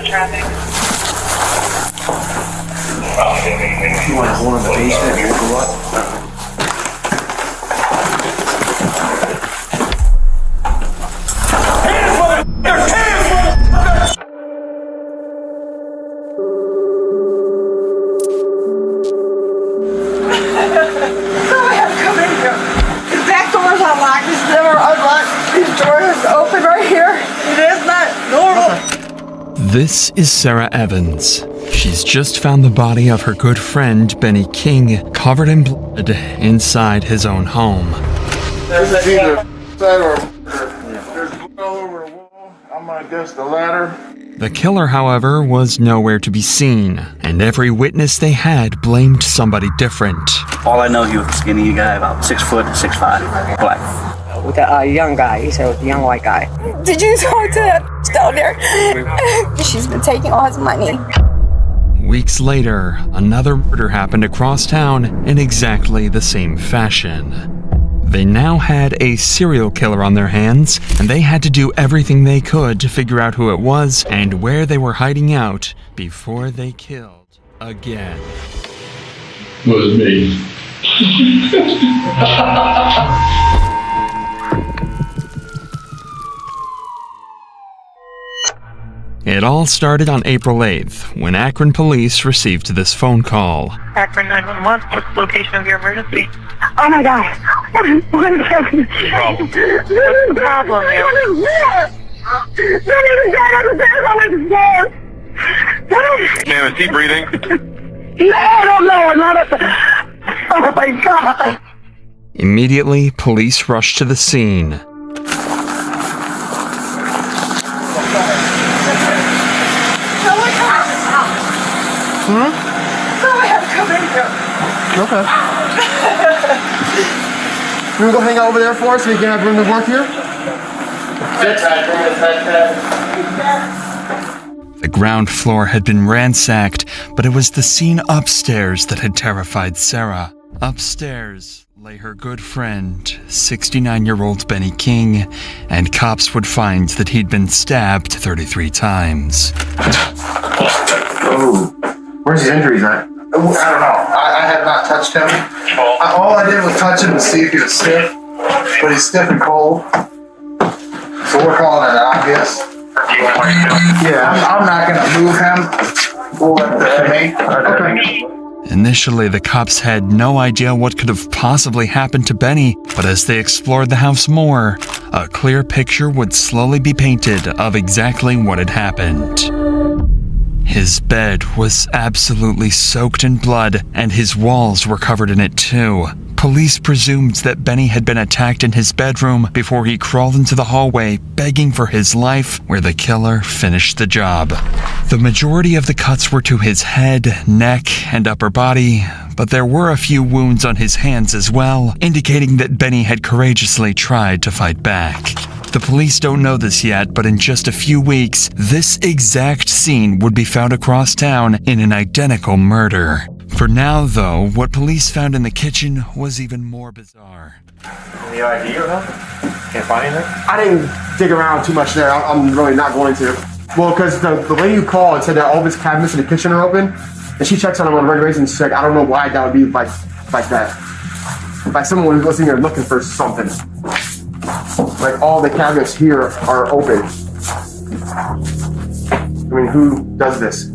Traffic. You want to go in the basement and go up? This is Sarah Evans. She's just found the body of her good friend, Benny King, covered in blood inside his own home. There's either side or there's blood all over the wall. I'm gonna guess the ladder. The killer, however, was nowhere to be seen, and every witness they had blamed somebody different. All I know, he was a skinny guy, about 6 foot, 6'5", black. With a young guy, he said it was a young white guy. Did you talk to that down there? She's been taking all his money. Weeks later, another murder happened across town in exactly the same fashion. They now had a serial killer on their hands, and they had to do everything they could to figure out who it was and where they were hiding out before they killed again. It was me. It all started on April 8th, when Akron police received this phone call. Akron 911, what's the location of your emergency? Oh my God. What's the problem here? Ma'am, is he breathing? Oh my God. Immediately, police rushed to the scene. Okay. You want to go hang out over there for us so you can have room to work here? The ground floor had been ransacked, but it was the scene upstairs that had terrified Sarah. Upstairs lay her good friend, 69-year-old Benny King, and cops would find that he'd been stabbed 33 times. Oh, where's his injuries at? I don't know. I have not touched him. All I did was touch him to see if he was stiff, but he's stiff and cold. So we're calling it obvious. Yeah, I'm not going to move him. We'll let the mate. Okay. Initially, the cops had no idea what could have possibly happened to Benny, but as they explored the house more, a clear picture would slowly be painted of exactly what had happened. His bed was absolutely soaked in blood, and his walls were covered in it too. Police presumed that Benny had been attacked in his bedroom before he crawled into the hallway, begging for his life, where the killer finished the job. The majority of the cuts were to his head, neck, and upper body, but there were a few wounds on his hands as well, indicating that Benny had courageously tried to fight back. The police don't know this yet, but in just a few weeks, this exact scene would be found across town in an identical murder. For now, though, what police found in the kitchen was even more bizarre. Any idea or nothing? Can't find anything? I didn't dig around too much there. I'm really not going to. Well, because the lady who called said that all of his cabinets in the kitchen are open, and she checks on them on a regular basis, and she's like, I don't know why that would be like that. Like someone was listening or looking for something. Like all the cabinets here are open. I mean, who does this?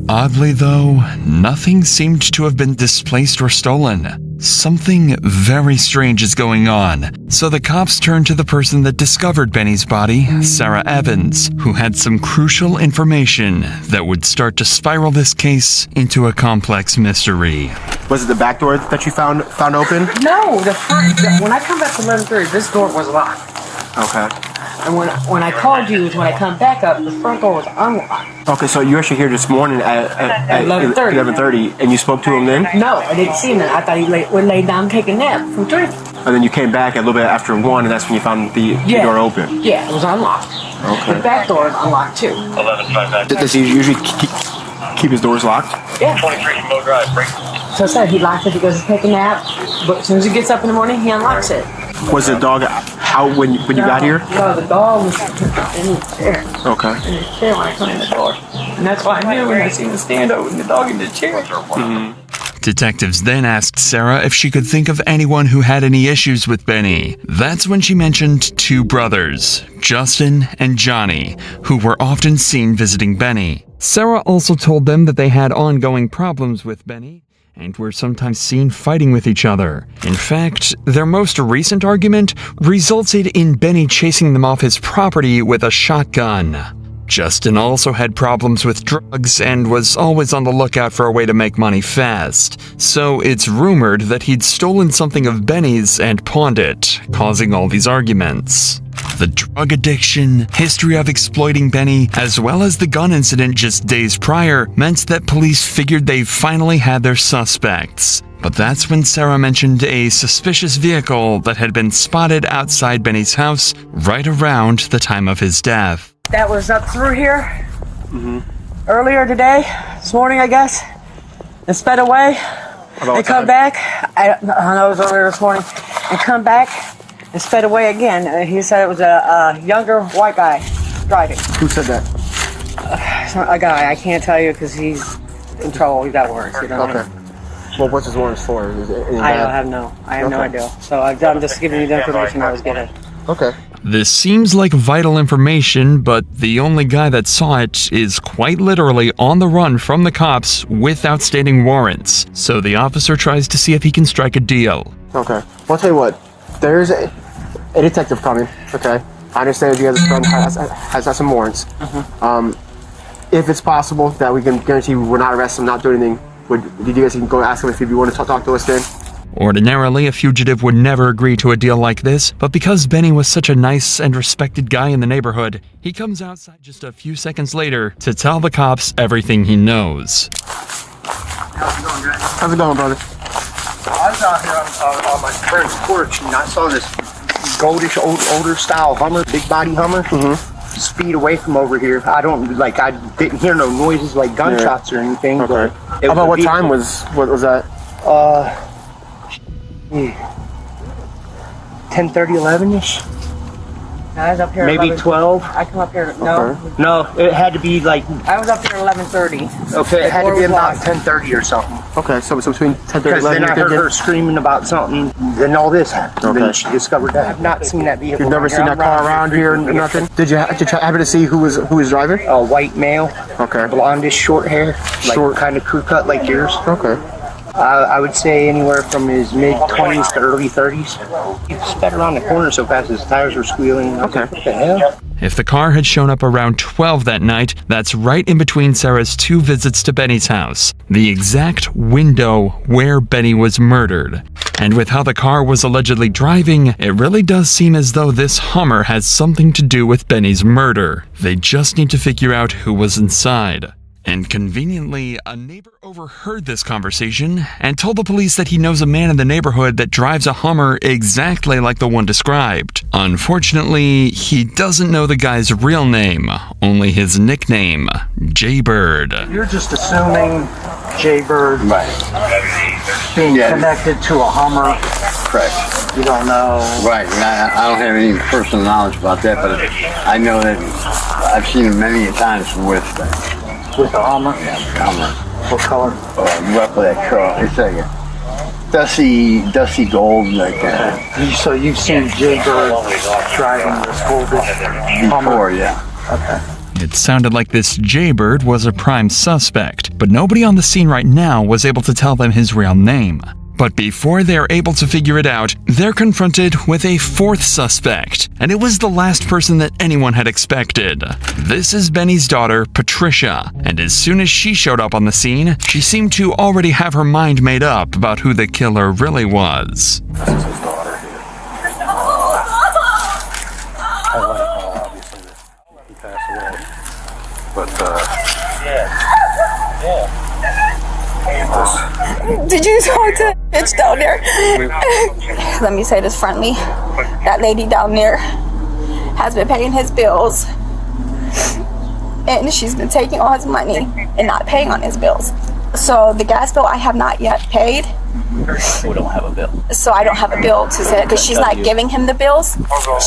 Oddly though, nothing seemed to have been displaced or stolen. Something very strange is going on. So the cops turned to the person that discovered Benny's body, Sarah Evans, who had some crucial information that would start to spiral this case into a complex mystery. Was it the back door that you found open? No, the front. When I come back to 11:30, this door was locked. Okay. And when I called you, when I come back up, the front door was unlocked. Okay, so you were actually here this morning at 11:30, and you spoke to him then? No, I didn't see him then. I thought he would lay down and take a nap from 3. And then you came back a little bit after 1, and that's when you found the door open? Yeah, it was unlocked. Okay. The back door is unlocked too. 11:55. Does he usually keep his doors locked? Yeah. 23 Mo Drive, break. So I said he locks it, he goes to take a nap, but as soon as he gets up in the morning, he unlocks it. Was the dog out when you got here? No, the dog was in the chair. Okay. In the chair when I come in the door. And that's why I knew when I seen the stand open, the dog in the chair. Detectives then asked Sarah if she could think of anyone who had any issues with Benny. That's when she mentioned two brothers, Justin and Johnny, who were often seen visiting Benny. Sarah also told them that they had ongoing problems with Benny and were sometimes seen fighting with each other. In fact, their most recent argument resulted in Benny chasing them off his property with a shotgun. Justin also had problems with drugs and was always on the lookout for a way to make money fast, so it's rumored that he'd stolen something of Benny's and pawned it, causing all these arguments. The drug addiction, history of exploiting Benny, as well as the gun incident just days prior, meant that police figured they finally had their suspects. But that's when Sarah mentioned a suspicious vehicle that had been spotted outside Benny's house right around the time of his death. That was up through here earlier today, this morning, I guess. And sped away. And come back. I know it was earlier this morning. And come back and sped away again. He said it was a younger white guy driving. Who said that? A guy. I can't tell you because he's in trouble. He's got words. You know? Okay. Well, what's his warrants for? Is it I have no idea. So I'm just giving you the information I was given. Okay. This seems like vital information, but the only guy that saw it is quite literally on the run from the cops with outstanding warrants. So the officer tries to see if he can strike a deal. Okay. Well, I'll tell you what. There's a detective coming. Okay. I understand you guys' friend has some warrants. If it's possible that we can guarantee we're not arresting him, not doing anything, you guys can go ask him if you want to talk to us then? Ordinarily, a fugitive would never agree to a deal like this, but because Benny was such a nice and respected guy in the neighborhood, he comes outside just a few seconds later to tell the cops everything he knows. How's it going, brother? I was out here on my parents' porch and I saw this goldish, older style Hummer, big body Hummer, speed away from over here. I didn't hear no noises like gunshots or anything. Okay. But About what time was that? 10:30, 11-ish. I was up here. Maybe 12. I come up here. No, it had to be like. I was up here at 11:30. Okay, it had to be about 10:30 or something. Okay, so between 10:30 and 11. Because then I heard her screaming about something, then all this happened. Okay. Then she discovered that. I've not seen that vehicle. You've never seen that car around here or nothing? Did you happen to see who was driving? A white male. Okay. Blondish, short hair. Like kind of crew cut like yours. Okay. I would say anywhere from his mid-20s to early 30s. He sped around the corner so fast his tires were squealing. Okay. What the hell? If the car had shown up around 12 that night, that's right in between Sarah's two visits to Benny's house, the exact window where Benny was murdered. And with how the car was allegedly driving, it really does seem as though this Hummer has something to do with Benny's murder. They just need to figure out who was inside. And conveniently, a neighbor overheard this conversation and told the police that he knows a man in the neighborhood that drives a Hummer exactly like the one described. Unfortunately, he doesn't know the guy's real name, only his nickname, Jaybird. You're just assuming Jaybird being connected to a Hummer. Correct. You don't know. Right. I don't have any personal knowledge about that, but I know that I've seen him many times with a Hummer? Yeah, Hummer. What color? Roughly that color. It's like a dusty gold, like that. So you've seen Jaybird driving this goldish Hummer? Before, yeah. Okay. It sounded like this Jaybird was a prime suspect, but nobody on the scene right now was able to tell them his real name. But before they're able to figure it out, they're confronted with a fourth suspect, and it was the last person that anyone had expected. This is Benny's daughter, Patricia, and as soon as she showed up on the scene, she seemed to already have her mind made up about who the killer really was. This is his daughter. Obviously, he passed away. But, Did you talk to that bitch down there? Let me say this friendly. That lady down there has been paying his bills. And she's been taking all his money and not paying on his bills. So the gas bill I have not yet paid. We don't have a bill. So I don't have a bill to say because she's not giving him the bills.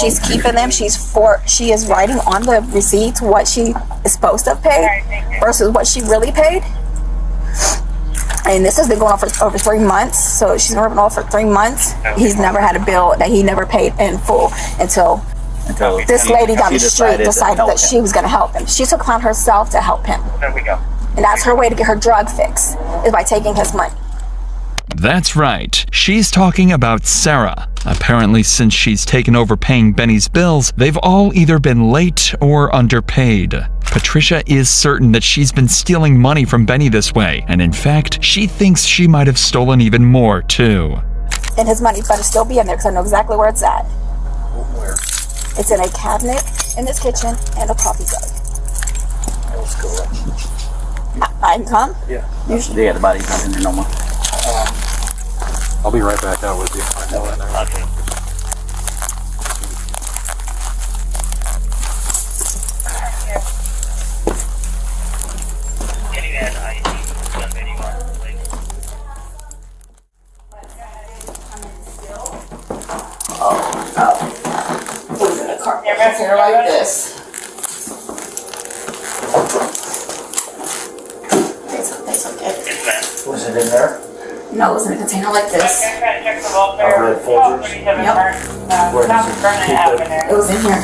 She's keeping them. She is writing on the receipts what she is supposed to have paid versus what she really paid. And this has been going on for over 3 months. So she's been working on for 3 months. He's never had a bill that he never paid in full until this lady down the street decided that she was going to help him. She took upon herself to help him. There we go. And that's her way to get her drug fix, is by taking his money. That's right. She's talking about Sarah. Apparently, since she's taken over paying Benny's bills, they've all either been late or underpaid. Patricia is certain that she's been stealing money from Benny this way, and in fact, she thinks she might have stolen even more, too. And his money better still be in there because I know exactly where it's at. Where? It's in a cabinet in this kitchen and a coffee jug. Let's go. I can come? Yeah. Usually, yeah, the body's not in there no more. I'll be right back out with you. Okay. Put it in a carpet container like this. It's okay. Was it in there? No, it was in a container like this. Check the welfare. Red folders? Yep. Where does It was in here.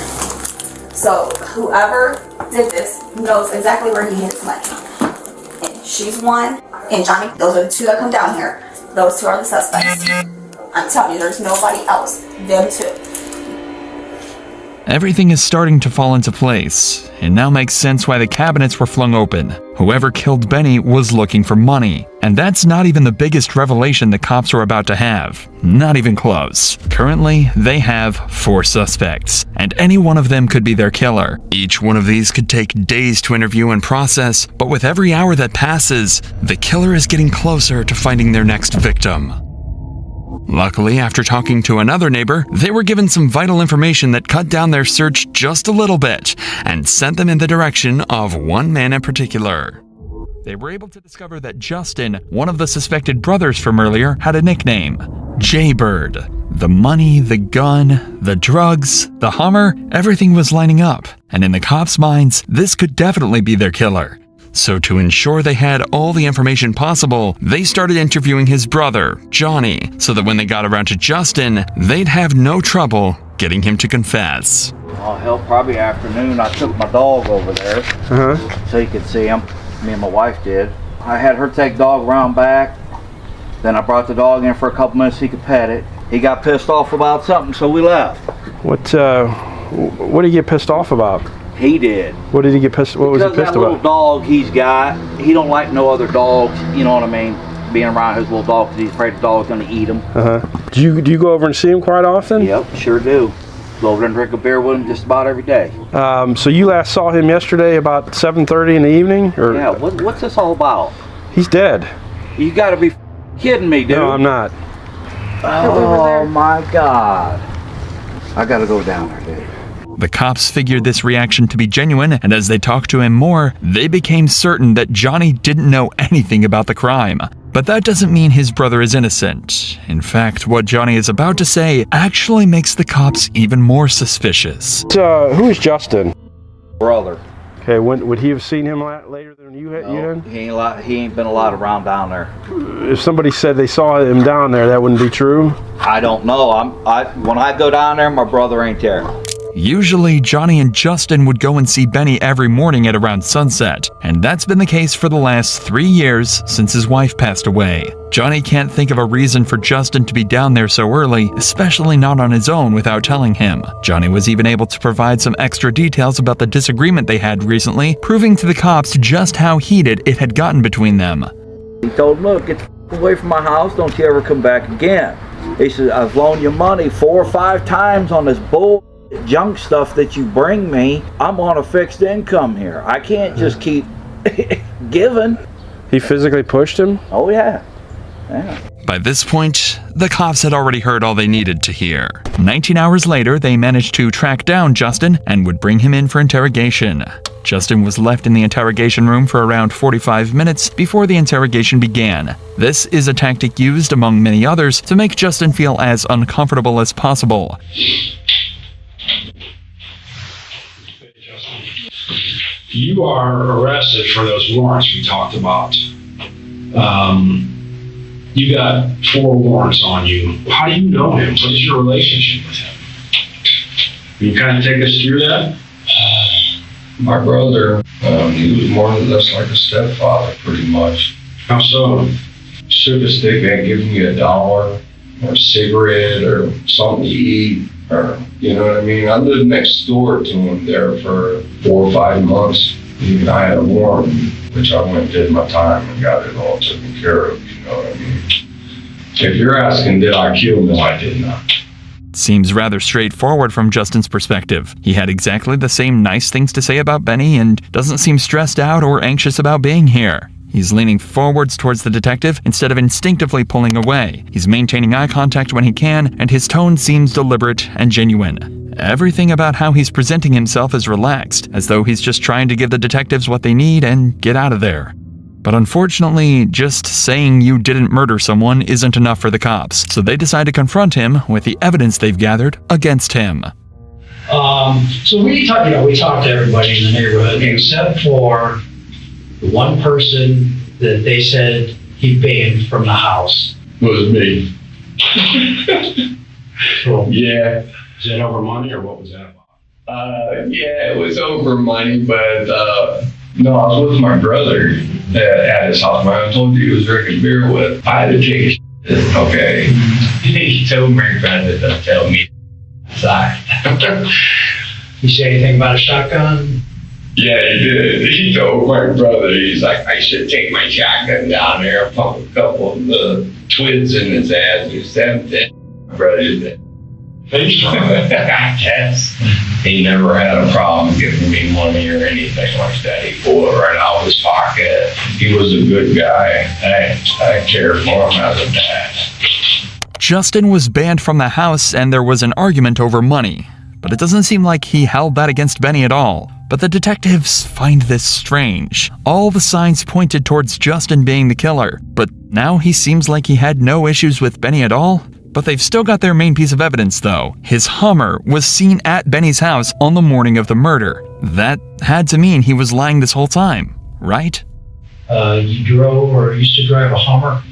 So whoever did this knows exactly where he hid his money. And she's one, and Johnny, those are the two that come down here. Those two are the suspects. I'm telling you, there's nobody else. Them two. Everything is starting to fall into place. It now makes sense why the cabinets were flung open. Whoever killed Benny was looking for money. And that's not even the biggest revelation the cops are about to have. Not even close. Currently, they have 4 suspects, and any one of them could be their killer. Each one of these could take days to interview and process, but with every hour that passes, the killer is getting closer to finding their next victim. Luckily, after talking to another neighbor, they were given some vital information that cut down their search just a little bit and sent them in the direction of one man in particular. They were able to discover that Justin, one of the suspected brothers from earlier, had a nickname, Jaybird. The money, the gun, the drugs, the Hummer, everything was lining up, and in the cops' minds, this could definitely be their killer. So to ensure they had all the information possible, they started interviewing his brother, Johnny, so that when they got around to Justin, they'd have no trouble getting him to confess. Oh, hell, probably afternoon, I took my dog over there so he could see him. Me and my wife did. I had her take the dog around back. Then I brought the dog in for a couple minutes so he could pet it. He got pissed off about something, so we left. What did he get pissed off about? He did. What did he get pissed? What was he pissed that little about? dog he's got, he don't like no other dogs. You know what I mean? Being around his little dog because he's afraid the dog's gonna eat him. Do you go over and see him quite often? Yep, sure do. Go over there and drink a beer with him just about every day. So you last saw him yesterday about 7:30 in the evening, or? Yeah. What's this all about? He's dead. You got to be kidding me, dude. No, I'm not. Oh my God! I got to go down there, dude. The cops figured this reaction to be genuine, and as they talked to him more, they became certain that Johnny didn't know anything about the crime. But that doesn't mean his brother is innocent. In fact, what Johnny is about to say actually makes the cops even more suspicious. Who is Justin? Brother. Okay, when would he have seen him later than you had? No, he ain't been a lot around down there. If somebody said they saw him down there, that wouldn't be true? I don't know. When I go down there, my brother ain't there. Usually, Johnny and Justin would go and see Benny every morning at around sunset, and that's been the case for the last 3 years since his wife passed away. Johnny can't think of a reason for Justin to be down there so early, especially not on his own without telling him. Johnny was even able to provide some extra details about the disagreement they had recently, proving to the cops just how heated it had gotten between them. He told him, look, get the f*** away from my house, don't you ever come back again. He said, I've loaned you money 4 or 5 times on this bull junk stuff that you bring me. I'm on a fixed income here. I can't just keep giving. He physically pushed him? Oh yeah. By this point, the cops had already heard all they needed to hear. 19 hours later, they managed to track down Justin and would bring him in for interrogation. Justin was left in the interrogation room for around 45 minutes before the interrogation began. This is a tactic used, among many others, to make Justin feel as uncomfortable as possible. You are arrested for those warrants we talked about. You got 4 warrants on you. How do you know him? What is your relationship with him? Can you kind of take us through that? My brother, he was more or less like a stepfather, pretty much. How so? Shook a stick and giving you $1 or a cigarette or something to eat, or you know what I mean. I lived next door to him there for 4 or 5 months. Even I had a warrant, which I went and did my time and got it all taken care of. You know what I mean. If you're asking, did I kill him? No, I did not. Seems rather straightforward from Justin's perspective. He had exactly the same nice things to say about Benny and doesn't seem stressed out or anxious about being here. He's leaning forwards towards the detective instead of instinctively pulling away. He's maintaining eye contact when he can, and his tone seems deliberate and genuine. Everything about how he's presenting himself is relaxed, as though he's just trying to give the detectives what they need and get out of there. But unfortunately, just saying you didn't murder someone isn't enough for the cops, so they decide to confront him with the evidence they've gathered against him. So we talked to everybody in the neighborhood except for the one person that they said he banned from the house. Was me. So, Yeah. is that over money or what was that about? Yeah, it was over money, but no, I was with my brother at his house. I told you he was drinking beer with. I had to take a shit, okay. He told me, rather than tell me. Sorry. You say anything about a shotgun? Yeah, he did. He told my brother, he's like, I should take my shotgun down there and pump a couple of the twigs in his ass. He said that. My brother did. I guess. He never had a problem giving me money or anything like that. He pulled it right out of his pocket. He was a good guy. I cared for him as a dad. Justin was banned from the house and there was an argument over money. But it doesn't seem like he held that against Benny at all. But the detectives find this strange. All the signs pointed towards Justin being the killer, but now he seems like he had no issues with Benny at all. But they've still got their main piece of evidence though. His Hummer was seen at Benny's house on the morning of the murder. That had to mean he was lying this whole time, right? You drove or used to drive a Hummer?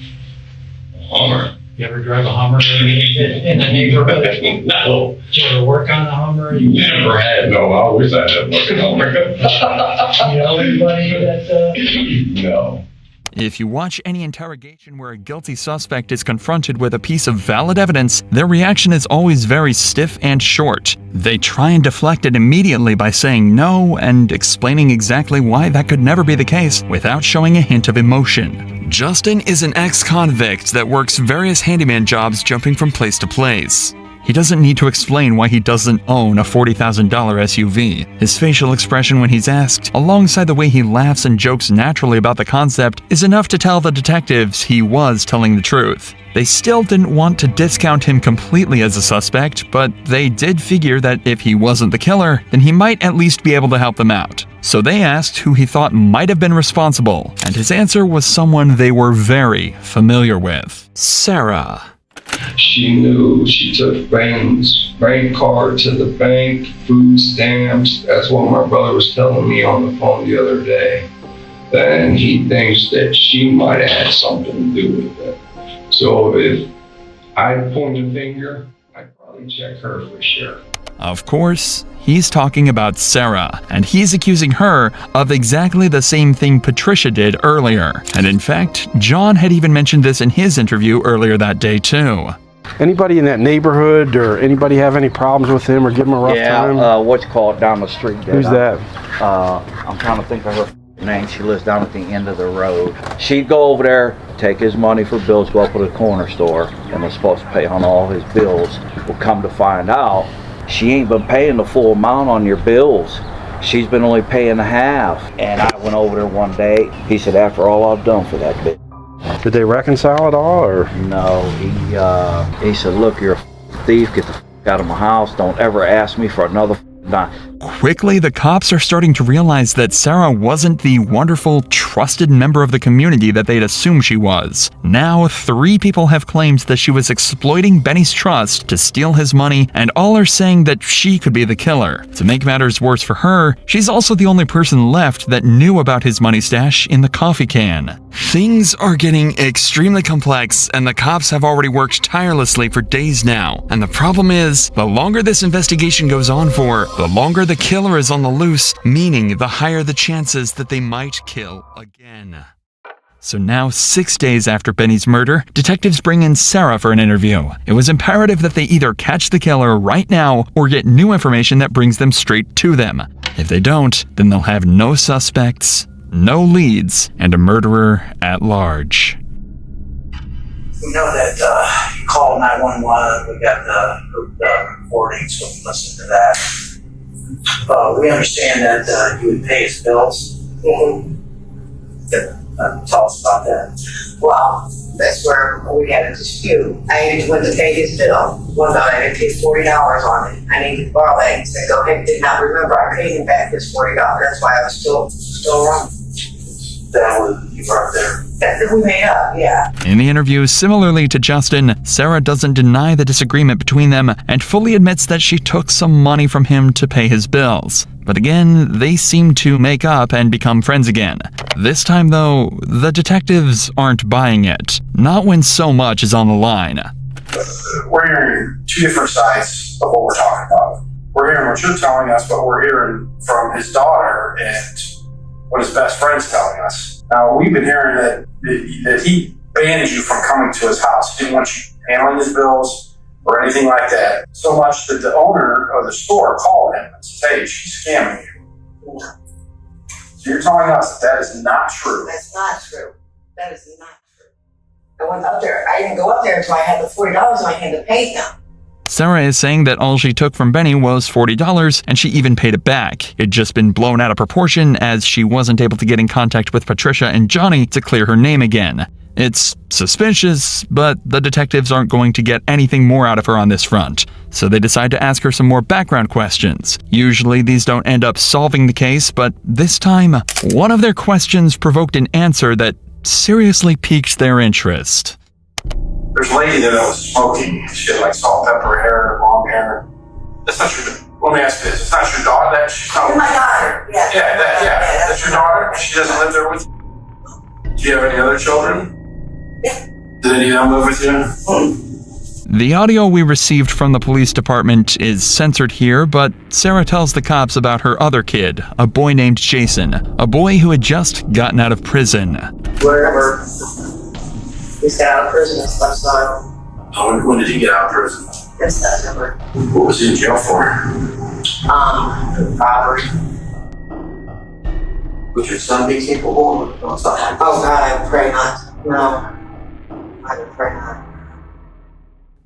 Hummer? You ever drive a Hummer in the neighborhood? No. Did you ever work on a Hummer? Never had, no. I wish I had worked on Hummer. You know anybody that, No. If you watch any interrogation where a guilty suspect is confronted with a piece of valid evidence, their reaction is always very stiff and short. They try and deflect it immediately by saying no and explaining exactly why that could never be the case without showing a hint of emotion. Justin is an ex-convict that works various handyman jobs jumping from place to place. He doesn't need to explain why he doesn't own a $40,000 SUV. His facial expression when he's asked, alongside the way he laughs and jokes naturally about the concept, is enough to tell the detectives he was telling the truth. They still didn't want to discount him completely as a suspect, but they did figure that if he wasn't the killer, then he might at least be able to help them out. So they asked who he thought might have been responsible, and his answer was someone they were very familiar with. Sarah. She knew. She took Bane's bank card to the bank, food stamps. That's what my brother was telling me on the phone the other day. And he thinks that she might have had something to do with it. So if I point a finger, I'd probably check her for sure. Of course, he's talking about Sarah, and he's accusing her of exactly the same thing Patricia did earlier. And in fact, John had even mentioned this in his interview earlier that day too. Anybody in that neighborhood or anybody have any problems with him or give him a rough time? Yeah, what's called down the street there. Who's that? I'm trying to think of her name. She lives down at the end of the road. She'd go over there, take his money for bills, go up to the corner store, and was supposed to pay on all his bills. Well, come to find out, she ain't been paying the full amount on your bills. She's been only paying half. And I went over there one day. He said, after all I've done for that bitch, Did they reconcile at all, or? No, he said, look, you're a thief, get the out of my house, don't ever ask me for another dime. Quickly, the cops are starting to realize that Sarah wasn't the wonderful, trusted member of the community that they'd assumed she was. Now, 3 people have claimed that she was exploiting Benny's trust to steal his money, and all are saying that she could be the killer. To make matters worse for her, she's also the only person left that knew about his money stash in the coffee can. Things are getting extremely complex, and the cops have already worked tirelessly for days now. And the problem is, the longer this investigation goes on for, the longer the killer is on the loose, meaning the higher the chances that they might kill again. So now, 6 days after Benny's murder, detectives bring in Sarah for an interview. It was imperative that they either catch the killer right now or get new information that brings them straight to them. If they don't, then they'll have no suspects, no leads, and a murderer at large. We know that you called 911, we got the recording, so we listened to that. We understand that you would pay his bills. Tell us about that. Well, that's where we had a dispute. I went to pay his bill. One night I paid $40 on it. I needed to borrow that. He said, go ahead, did not remember. I paid him back his $40. That's why I was still wrong. That was, you weren't there. That we made up, yeah. In the interview, similarly to Justin, Sarah doesn't deny the disagreement between them and fully admits that she took some money from him to pay his bills. But again, they seem to make up and become friends again. This time, though, the detectives aren't buying it. Not when so much is on the line. We're hearing 2 different sides of what we're talking about. We're hearing what you're telling us, but we're hearing from his daughter and what his best friend's telling us. Now, we've been hearing that he banned you from coming to his house. He didn't want you handling his bills or anything like that. So much that the owner of the store called him and said, hey, she's scamming you. So you're telling us that is not true. That's not true. That is not true. I went up there. I didn't go up there until I had the $40 in my hand to pay him. Sarah is saying that all she took from Benny was $40, and she even paid it back. It'd just been blown out of proportion as she wasn't able to get in contact with Patricia and Johnny to clear her name again. It's suspicious, but the detectives aren't going to get anything more out of her on this front, so they decide to ask her some more background questions. Usually these don't end up solving the case, but this time, one of their questions provoked an answer that seriously piqued their interest. There's a lady that was smoking. She had like salt, pepper hair, long hair. That's not your. Let me ask you this: it's not your daughter. That's my daughter. Yeah. Yeah. That's your daughter. She doesn't live there with you. Do you have any other children? Yeah. Did any of them live with you? The audio we received from the police department is censored here, but Sarah tells the cops about her other kid, a boy named Jason, a boy who had just gotten out of prison. Wherever. He's got out of prison and stuff, so. When did he get out of prison? This September. What was he in jail for? Robbery. Would your son be capable of something like this? Oh God, I pray not. No. I pray not.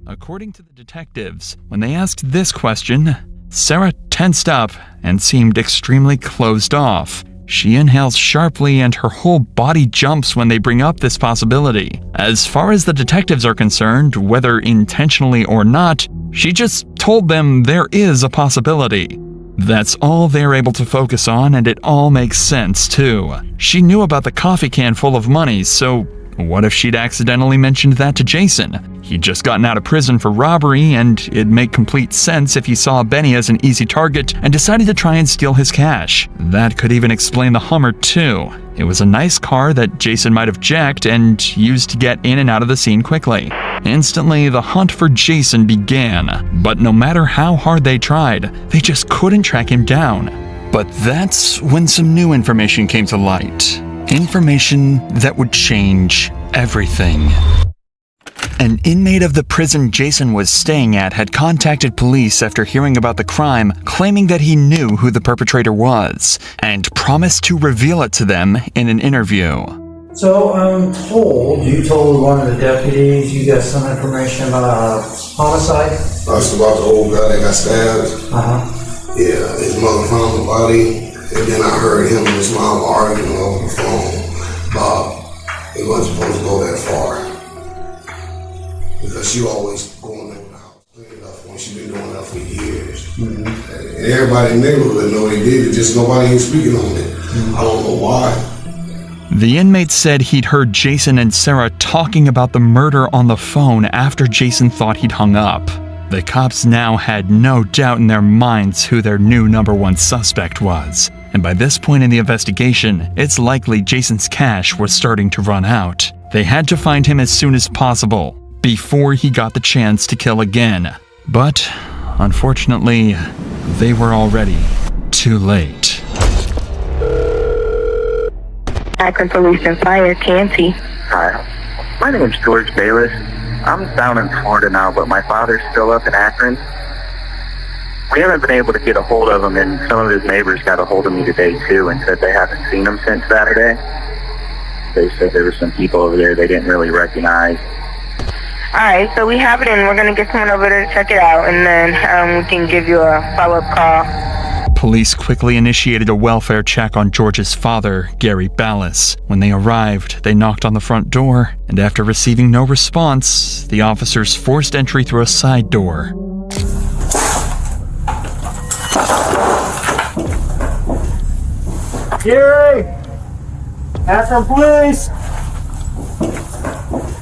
According to the detectives, when they asked this question, Sarah tensed up and seemed extremely closed off. She inhales sharply and her whole body jumps when they bring up this possibility. As far as the detectives are concerned, whether intentionally or not, she just told them there is a possibility. That's all they're able to focus on, and it all makes sense, too. She knew about the coffee can full of money, so what if she'd accidentally mentioned that to Jason? He'd just gotten out of prison for robbery, and it'd make complete sense if he saw Benny as an easy target and decided to try and steal his cash. That could even explain the Hummer, too. It was a nice car that Jason might have jacked and used to get in and out of the scene quickly. Instantly, the hunt for Jason began, but no matter how hard they tried, they just couldn't track him down. But that's when some new information came to light. Information that would change everything. An inmate of the prison Jason was staying at had contacted police after hearing about the crime, claiming that he knew who the perpetrator was, and promised to reveal it to them in an interview. So I'm told, you told one of the deputies you got some information about a homicide? That's about the old guy that got stabbed. Yeah, his mother found the body, and then I heard him and his mom arguing over the phone about He wasn't supposed to go that far. Because she always going over the house clean enough when she been doing that for years. And everybody in the neighborhood know he did it, just nobody ain't speaking on it. I don't know why. The inmate said he'd heard Jason and Sarah talking about the murder on the phone after Jason thought he'd hung up. The cops now had no doubt in their minds who their new number one suspect was. And by this point in the investigation, it's likely Jason's cash was starting to run out. They had to find him as soon as possible, before he got the chance to kill again. But, unfortunately, they were already too late. Akron Police and Fire, Canty. Hi, my name is George Bayless. I'm down in Florida now, but my father's still up in Akron. We haven't been able to get a hold of him, and some of his neighbors got a hold of me today, too, and said they haven't seen him since Saturday. They said there were some people over there they didn't really recognize. Alright, so we have it in. We're going to get someone over there to check it out, and then we can give you a follow-up call. Police quickly initiated a welfare check on George's father, Gary Ballas. When they arrived, they knocked on the front door, and after receiving no response, the officers forced entry through a side door. Gary! Akron Police!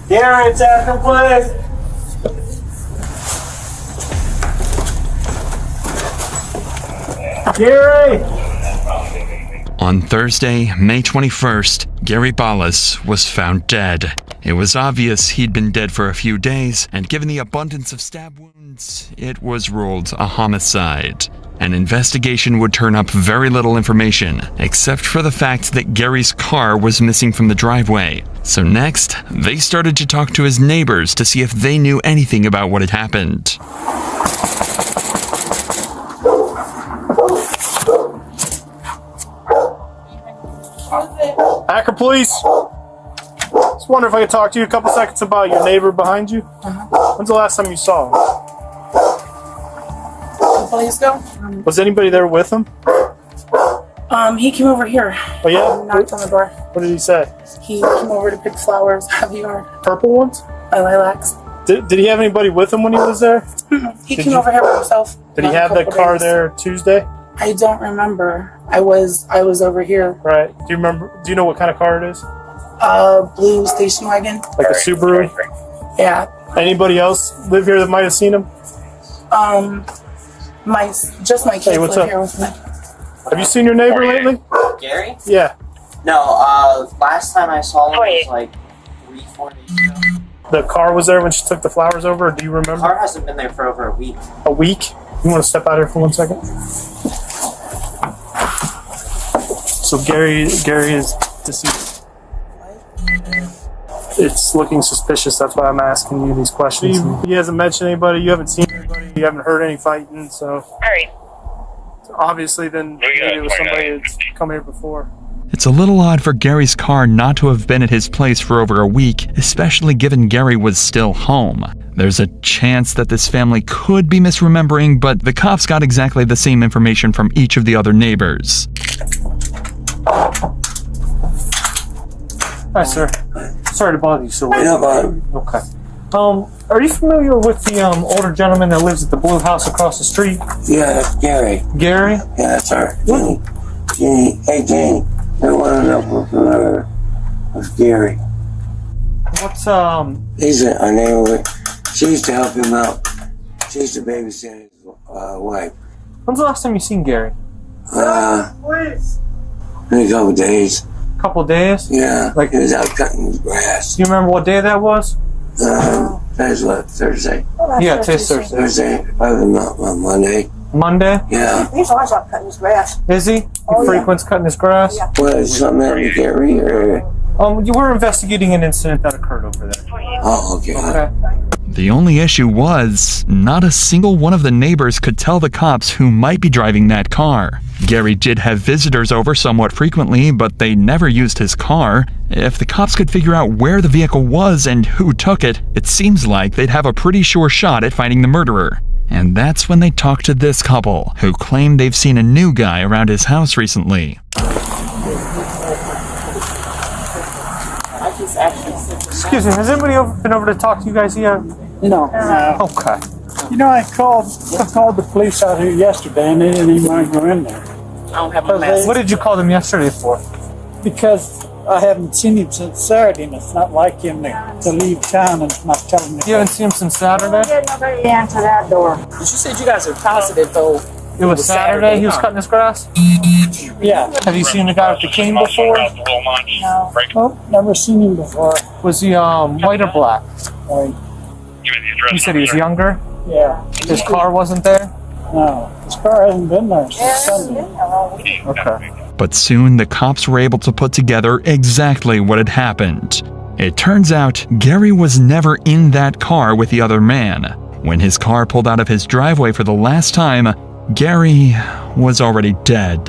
Gary, it's Akron Police! Gary! On Thursday, May 21st, Gary Ballas was found dead. It was obvious he'd been dead for a few days, and given the abundance of stab wounds, it was ruled a homicide. An investigation would turn up very little information, except for the fact that Gary's car was missing from the driveway. So next, they started to talk to his neighbors to see if they knew anything about what had happened. Akron Police! Just wonder if I could talk to you a couple seconds about your neighbor behind you. When's the last time you saw him? Police go? Was anybody there with him? He came over here. Oh yeah? Knocked on the door. What did he say? He came over to pick flowers out of the yard. Purple ones? Lilacs. Did he have anybody with him when he was there? He came over here by himself. Did he have that car there Tuesday? I don't remember. I was over here. Right. Do you remember? Do you know what kind of car it is? Blue station wagon. Like a Subaru? Yeah. Anybody else live here that might have seen him? My kids what's live up? here with me. Have you seen your neighbor lately? Gary? Yeah. No, last time I saw him was like 3-4 days ago. The car was there when she took the flowers over, or do you remember? The car hasn't been there for over a week. A week? You want to step out here for 1 second? So Gary is deceased. It's looking suspicious, that's why I'm asking you these questions. He hasn't mentioned anybody, you haven't seen anybody, you haven't heard any fighting, so... Alright. Obviously then maybe it was somebody that's come here before. It's a little odd for Gary's car not to have been at his place for over a week, especially given Gary was still home. There's a chance that this family could be misremembering, but the cops got exactly the same information from each of the other neighbors. Hi, sir. Sorry to bother you so late. Yeah, bud. Okay. Are you familiar with the older gentleman that lives at the blue house across the street? Yeah, that's Gary. Gary? Yeah, that's her. Jeannie. Hey, Jeannie. They want to know with Gary. What's, He's our neighbor. She used to help him out. She used to babysit his wife. When's the last time you seen Gary? In a couple days. Couple days? Yeah. Like, he was out cutting his grass. Do you remember what day that was? Today's what, Thursday? Yeah, today's Thursday. Thursday, probably not Monday. Monday? Yeah. He's always out cutting his grass. Is he? He frequents cutting his grass? Yeah. What, is something happened to Gary, or? You were investigating an incident that occurred over there. Oh, okay. The only issue was, not a single one of the neighbors could tell the cops who might be driving that car. Gary did have visitors over somewhat frequently, but they never used his car. If the cops could figure out where the vehicle was and who took it, it seems like they'd have a pretty sure shot at finding the murderer. And that's when they talked to this couple, who claimed they've seen a new guy around his house recently. He's Excuse me, has anybody been over to talk to you guys yet? No. Okay. You know, I called the police out here yesterday, and they didn't even want to go in there. I don't have a message. What did you call them yesterday for? Because I haven't seen him since Saturday, and it's not like him to leave town and not tell him. You haven't seen him since Saturday? Nobody answer that door. You said you guys are positive, though. It was Saturday he was cutting his grass? Yeah. Have you seen the guy with the cane before? No. Oh, never seen him before. Was he white or black? White. You said he was younger? Yeah. His car wasn't there? No, his car hasn't been there since Sunday. Okay. But soon the cops were able to put together exactly what had happened. It turns out Gary was never in that car with the other man. When his car pulled out of his driveway for the last time, Gary was already dead.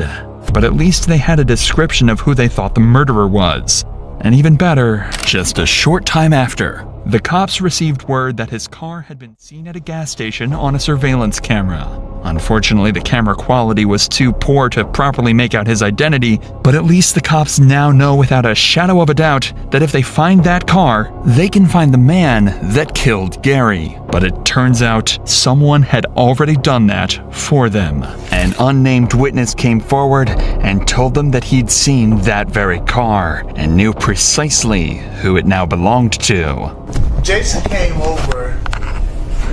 But at least they had a description of who they thought the murderer was. And even better, just a short time after, the cops received word that his car had been seen at a gas station on a surveillance camera. Unfortunately, the camera quality was too poor to properly make out his identity, but at least the cops now know without a shadow of a doubt that if they find that car, they can find the man that killed Gary. But it turns out someone had already done that for them. An unnamed witness came forward and told them that he'd seen that very car and knew precisely who it now belonged to. Jason came over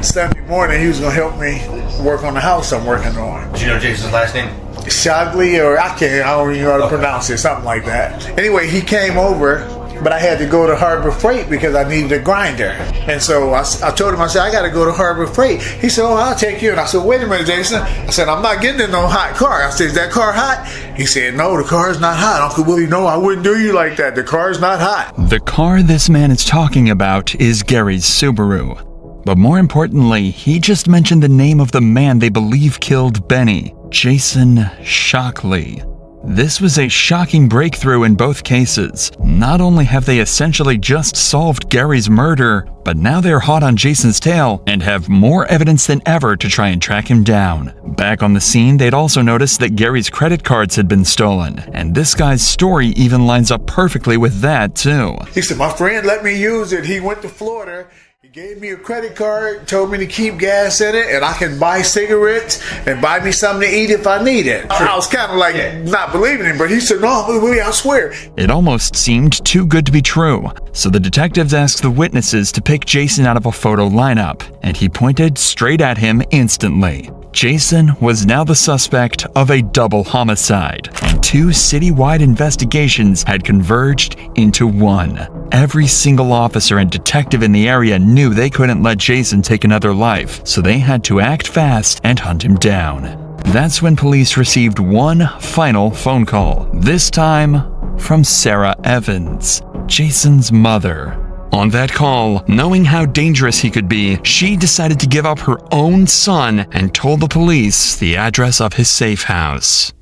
Sunday morning. He was going to help me work on the house I'm working on. Do you know Jason's last name? Shogley, or I don't even know how to pronounce it, something like that. Anyway, he came over, but I had to go to Harbor Freight because I needed a grinder. And so I told him, I said, I got to go to Harbor Freight. He said, oh, I'll take you. And I said, wait a minute, Jason. I said, I'm not getting in no hot car. I said, is that car hot? He said, no, the car's not hot. Uncle Willie, no, I wouldn't do you like that. The car's not hot. The car this man is talking about is Gary's Subaru. But more importantly, he just mentioned the name of the man they believe killed Benny, Jason Shockley. This was a shocking breakthrough in both cases. Not only have they essentially just solved Gary's murder, but now they're hot on Jason's tail and have more evidence than ever to try and track him down. Back on the scene, they'd also noticed that Gary's credit cards had been stolen, and this guy's story even lines up perfectly with that too. He said, my friend let me use it. He went to Florida. He gave me a credit card, told me to keep gas in it, and I can buy cigarettes and buy me something to eat if I need it. I was kind of like not believing him, but he said, no, I swear. It almost seemed too good to be true, so the detectives asked the witnesses to pick Jason out of a photo lineup, and he pointed straight at him instantly. Jason was now the suspect of a double homicide, and two citywide investigations had converged into one. Every single officer and detective in the area knew they couldn't let Jason take another life, so they had to act fast and hunt him down. That's when police received one final phone call, this time from Sarah Evans, Jason's mother. On that call, knowing how dangerous he could be, she decided to give up her own son and told the police the address of his safe house.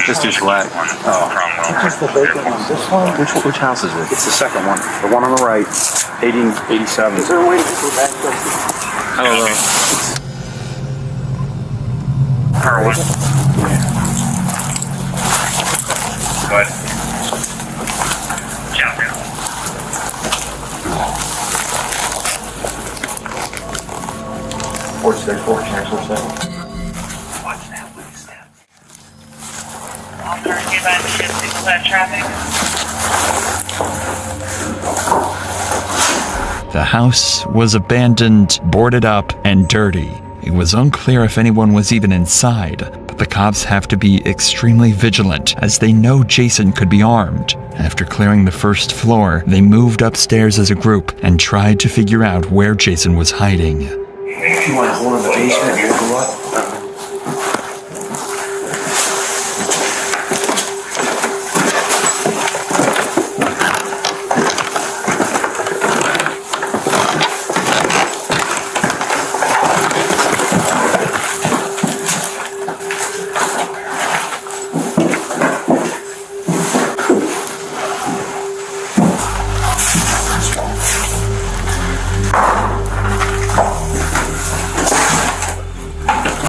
This dude's black. Oh. What's the bacon one? This one? Which house is it? It's the second one. The one on the right. 1887. Is there a way to go back? I don't know. Harwood. What? What's that? What is that? Officers, give out shift signal that traffic. The house was abandoned, boarded up, and dirty. It was unclear if anyone was even inside, but the cops have to be extremely vigilant as they know Jason could be armed. After clearing the first floor, they moved upstairs as a group and tried to figure out where Jason was hiding. You want to hold in the basement and go up?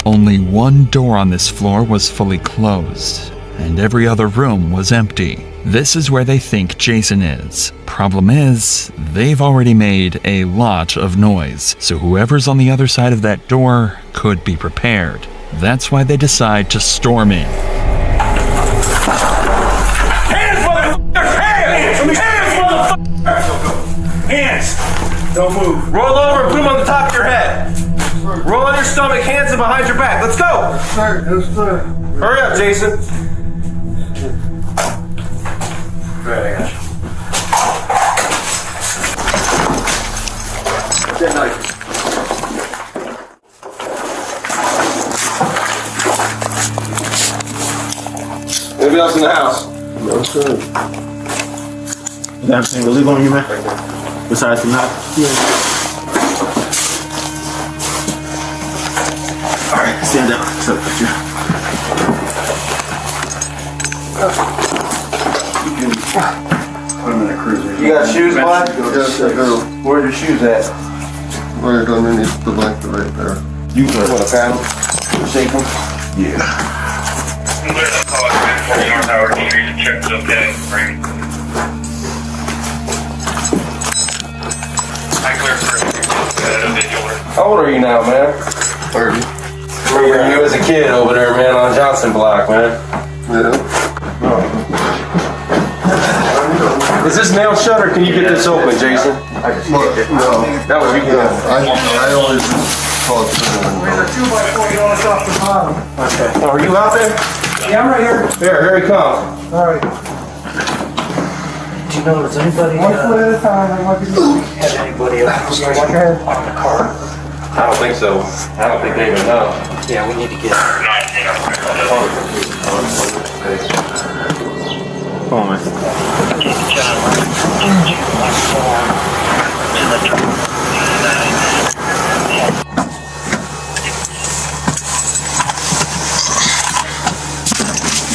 Only one door on this floor was fully closed. and every other room was empty. This is where they think Jason is. Problem is, they've already made a lot of noise, so whoever's on the other side of that door could be prepared. That's why they decide to storm in. Hands, motherfuckers! Hands! Hands! Don't move. Roll over and put them on the top of your head. Roll on your stomach, hands and behind your back. Let's go! Yes, sir. Hurry up, Jason. Right, I got you. Good night. Anybody else in the house? No, sir. You got everything to leave on you, man? Besides the knock? Yeah. Alright, stand up. So, Put them in a cruiser. you got shoes, Black? Yes, I do. Where's your shoes at? Right underneath the blanket right there. You want to pat them? Shake them? Yeah. North Howard Street, check is okay. I clear for individual. How old are you now, man? 30. Remember you as a kid over there, man, on Johnson Block, man. Yeah. Is this nail shut or can you get this open, Jason? No. That was you. I always talk to them. There's a 2x4 going off the bottom. Okay. Oh, are you out there? Yeah, I'm right here. Here he comes. All right. Do you know, does anybody, One foot at a time. I might be have anybody else on the car? I don't think so. I don't think they even know. Yeah, we need to get. Come on, man.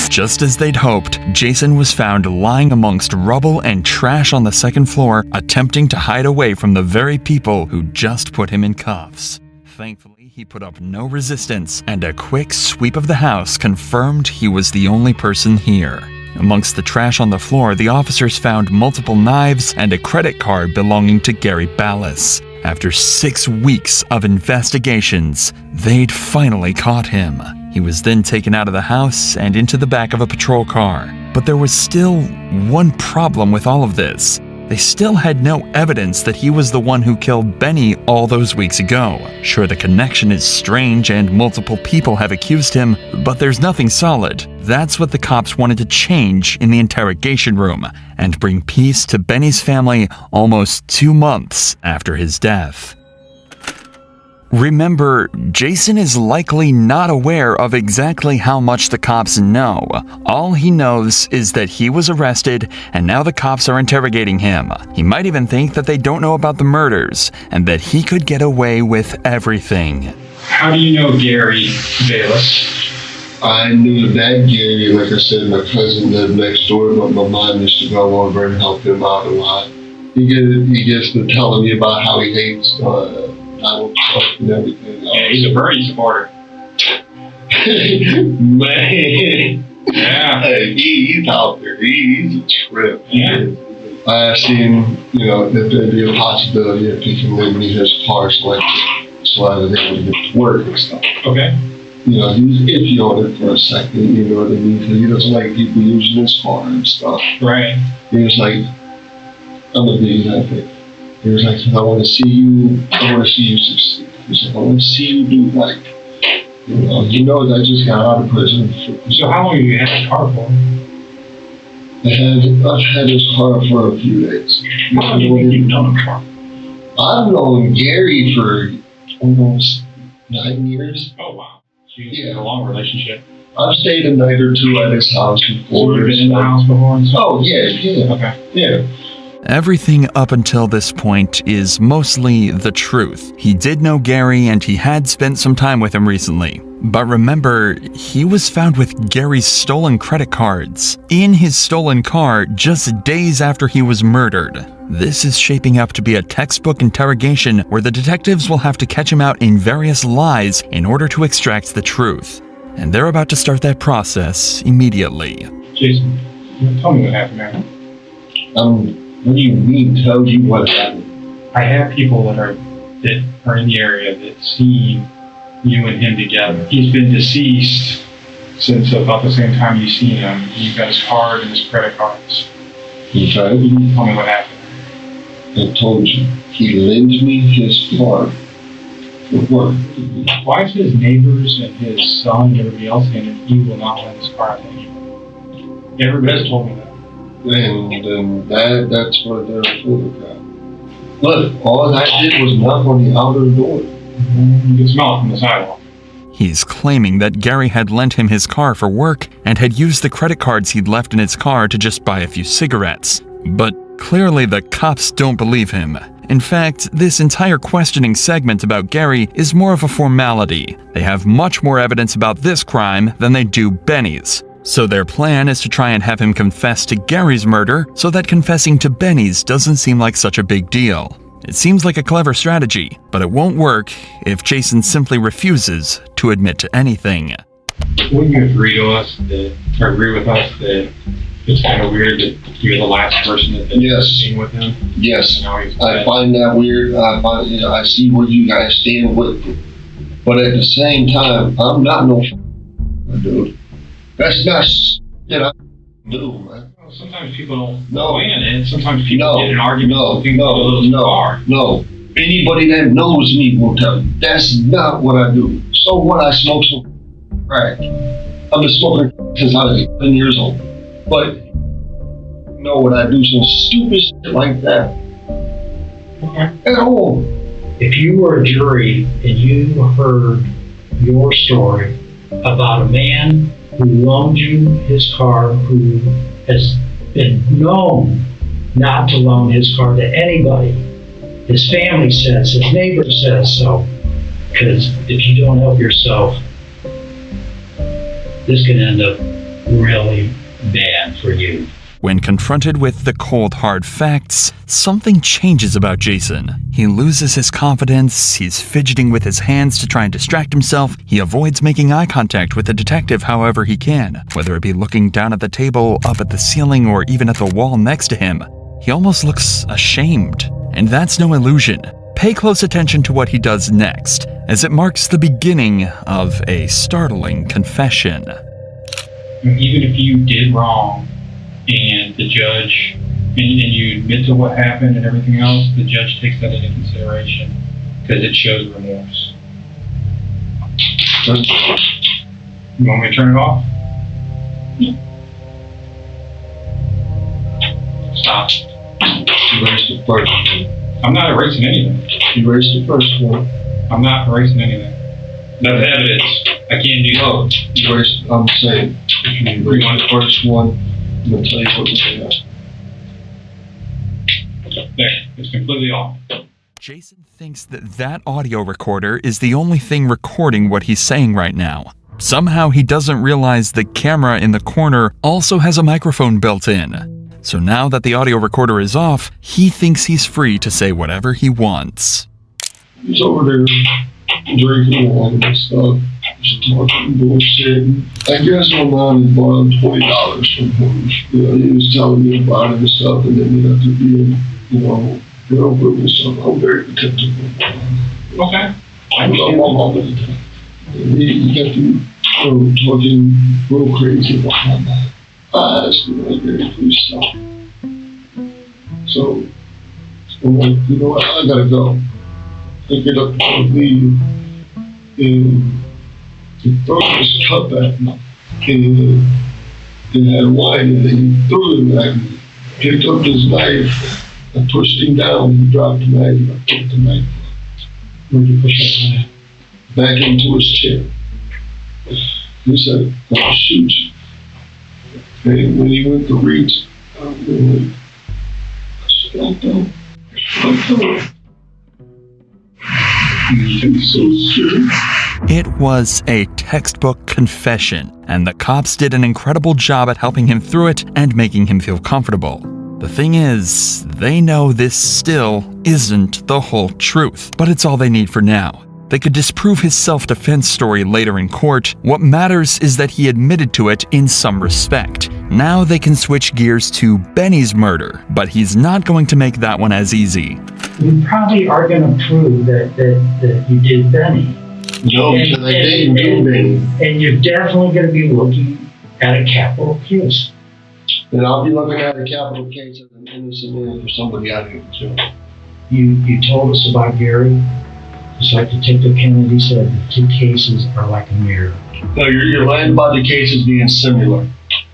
Just as they'd hoped, Jason was found lying amongst rubble and trash on the second floor, attempting to hide away from the very people who just put him in cuffs. Thankfully, he put up no resistance, and a quick sweep of the house confirmed he was the only person here. Amongst the trash on the floor, the officers found multiple knives and a credit card belonging to Gary Ballas. After 6 weeks of investigations, they'd finally caught him. He was then taken out of the house and into the back of a patrol car. But there was still one problem with all of this. They still had no evidence that he was the one who killed Benny all those weeks ago. Sure, the connection is strange and multiple people have accused him, but there's nothing solid. That's what the cops wanted to change in the interrogation room and bring peace to Benny's family almost 2 months after his death. Remember, Jason is likely not aware of exactly how much the cops know. All he knows is that he was arrested and now the cops are interrogating him. He might even think that they don't know about the murders and that he could get away with everything. How do you know Gary Bayless? I knew the bad Gary, like I said, my cousin lived next door, but my mom used to go over and help him out a lot. He gets to telling me about how he hates Donald Trump and everything. Yeah, he's a Bernie supporter. Man. Yeah. Hey, he's out there. He's a trip. Yeah. I asked him, if there'd be a possibility if he can lend me his car so I was able to get to work and stuff. Okay. He's iffy on it for a second, you know what I mean? Because he doesn't like people using his car and stuff. Right. He was like, I'm a big epic. He was like, I want to see you succeed. He said, I want to see you do that I just got out of prison. So how long have you had his car for? I've had his car for a few days. How long do you think you've known him for? I've known Gary for almost 9 years. Oh, wow. So you had a long relationship. I've stayed a night or two at his house before. So you've been in the house before and stuff? Oh, yeah. Okay. Yeah. Everything up until this point is mostly the truth. He did know Gary and he had spent some time with him recently. But remember, he was found with Gary's stolen credit cards in his stolen car just days after he was murdered. This is shaping up to be a textbook interrogation where the detectives will have to catch him out in various lies in order to extract the truth. and they're about to start that process immediately. Jason, tell me what happened, man. What do you mean, told you what happened? I have people that are in the area that seen you and him together. He's been deceased since about the same time you seen him. You've got his card and his credit cards. Okay. You need to tell me what happened. I told you. He lends me his card for work. Why is his neighbors and his son and everybody else saying that he will not lend his car to anyone? Everybody's told me that. And that's what they're full of. Look, all I did was knock on the outer door. You can smell it from the sidewalk. He's claiming that Gary had lent him his car for work and had used the credit cards he'd left in his car to just buy a few cigarettes. But clearly the cops don't believe him. In fact, this entire questioning segment about Gary is more of a formality. They have much more evidence about this crime than they do Benny's. So their plan is to try and have him confess to Gary's murder so that confessing to Benny's doesn't seem like such a big deal. It seems like a clever strategy, but it won't work if Jason simply refuses to admit to anything. Wouldn't you agree with us that it's kind of weird that you're the last person that seen with him? Yes, I find that weird. I see where you guys stand with it. But at the same time, I'm not no dude. That's not shit I do, man. Sometimes people don't go in, and sometimes people get in arguments. No. Anybody that knows me will tell you that's not what I do. So what? I smoke some crack. I've been smoking since I was 10 years old. But know what I do? Some stupid shit like that. At all. If you were a jury and you heard your story about a man who loaned you his car, who has been known not to loan his car to anybody. His family says, his neighbor says so. Because if you don't help yourself, this can end up really bad for you. When confronted with the cold, hard facts, something changes about Jason. He loses his confidence, he's fidgeting with his hands to try and distract himself, he avoids making eye contact with the detective however he can, whether it be looking down at the table, up at the ceiling, or even at the wall next to him. He almost looks ashamed. And that's no illusion. Pay close attention to what he does next, as it marks the beginning of a startling confession. Even if you did wrong, and the judge, and you admit to what happened and everything else, the judge takes that into consideration because it shows remorse. You want me to turn it off? Stop. You erased the first one. I'm not erasing anything. You erased the first one. I'm not erasing anything. That's evidence. I can't do that. You erased, I'm saying, if you erase the first one, I'm going to tell you what we got. There, it's completely off. Jason thinks that audio recorder is the only thing recording what he's saying right now. Somehow he doesn't realize the camera in the corner also has a microphone built in. So now that the audio recorder is off, he thinks he's free to say whatever he wants. He's over there drinking wine and stuff, just talking bullshit. I guess my mom had borrowed $20 from him. He was telling me about it and stuff, and then you have to be, get over it and stuff. I'm very protective of my mom. Okay. I love my mom at the time. And he got to talking real crazy about my mom. I asked him, like, Gary, please stop. So, I'm like, you know what, I gotta go. I get up and leave, and he threw his cup at me, and it had wine in it. He threw it at me, picked up his knife, I pushed him down, he dropped the knife, and I took the knife. Where'd you push that knife? Back into his chair. He said, I'll shoot you. And when he went to reach, I was like, I don't. He's so scared. It was a textbook confession, and the cops did an incredible job at helping him through it and making him feel comfortable. The thing is, they know this still isn't the whole truth, but it's all they need for now. They could disprove his self-defense story later in court. What matters is that he admitted to it in some respect. Now they can switch gears to Benny's murder, but he's not going to make that one as easy. You probably are going to prove that you did Benny. No, because I didn't do Benny. And you're definitely going to be looking at a capital case. And I'll be looking at a capital case as an innocent man for somebody I didn't kill. You told us about Gary. Just like Detective Kennedy said, the two cases are like a mirror. No, you're lying about the cases being similar.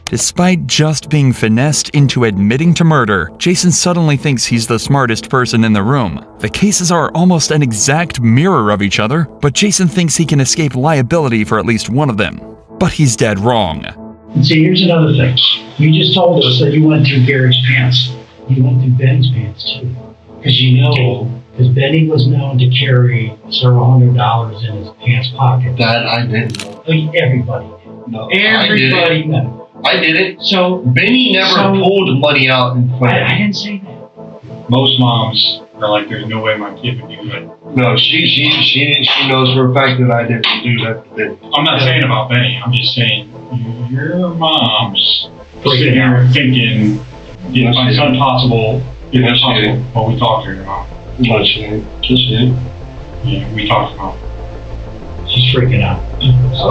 Despite just being finessed into admitting to murder, Jason suddenly thinks he's the smartest person in the room. The cases are almost an exact mirror of each other, but Jason thinks he can escape liability for at least one of them. But he's dead wrong. And see, here's another thing. You just told us that you went through Gary's pants. You went through Benny's pants too. Because Benny was known to carry several $100s in his pants pocket. That I didn't know. Everybody did. No, Everybody knew. I did it. So Benny never pulled money out in front of me. I didn't say that. Most moms are like, there's no way my kid would do that. No, she knows for a fact that I didn't do that. I'm not saying about Benny. I'm just saying your mom's sitting here thinking, it's impossible. It's impossible. Well, we talked to her about. No, she ain't. Just did. Yeah, we talked about. She's freaking out.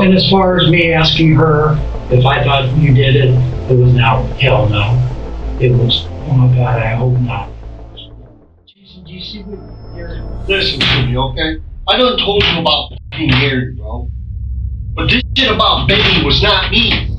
And as far as me asking her if I thought you did it, it was now, hell no. It was, oh my God, I hope not. Jason, do you see what you're... Listen to me, okay? I done told you about being married, bro. But this shit about Benny was not me.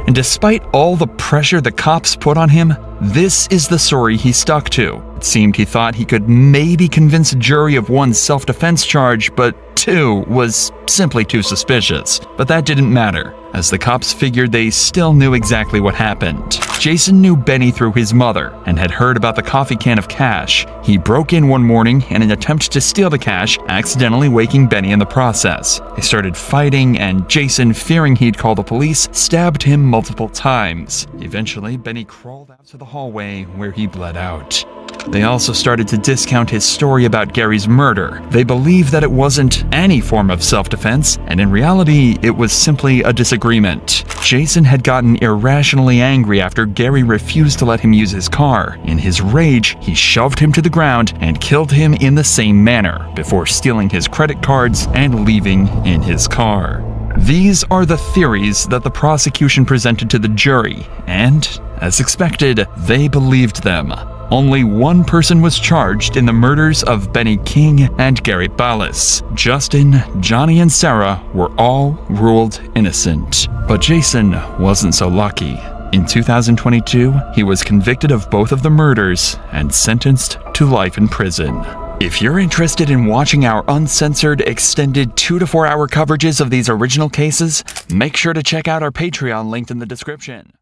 And despite all the pressure the cops put on him, this is the story he stuck to. It seemed he thought he could maybe convince a jury of one self-defense charge, but two was simply too suspicious. But that didn't matter, as the cops figured they still knew exactly what happened. Jason knew Benny through his mother and had heard about the coffee can of cash. He broke in one morning in an attempt to steal the cash, accidentally waking Benny in the process. They started fighting, and Jason, fearing he'd call the police, stabbed him multiple times. Eventually, Benny crawled out to the hallway where he bled out. They also started to discount his story about Gary's murder. They believed that it wasn't any form of self-defense, and in reality, it was simply a disagreement. Jason had gotten irrationally angry after Gary refused to let him use his car. In his rage, he shoved him to the ground and killed him in the same manner, before stealing his credit cards and leaving in his car. These are the theories that the prosecution presented to the jury, and, as expected, they believed them. Only one person was charged in the murders of Benny King and Gary Ballas. Justin, Johnny, and Sarah were all ruled innocent. But Jason wasn't so lucky. In 2022, he was convicted of both of the murders and sentenced to life in prison. If you're interested in watching our uncensored, extended 2 to 4 hour coverages of these original cases, make sure to check out our Patreon linked in the description.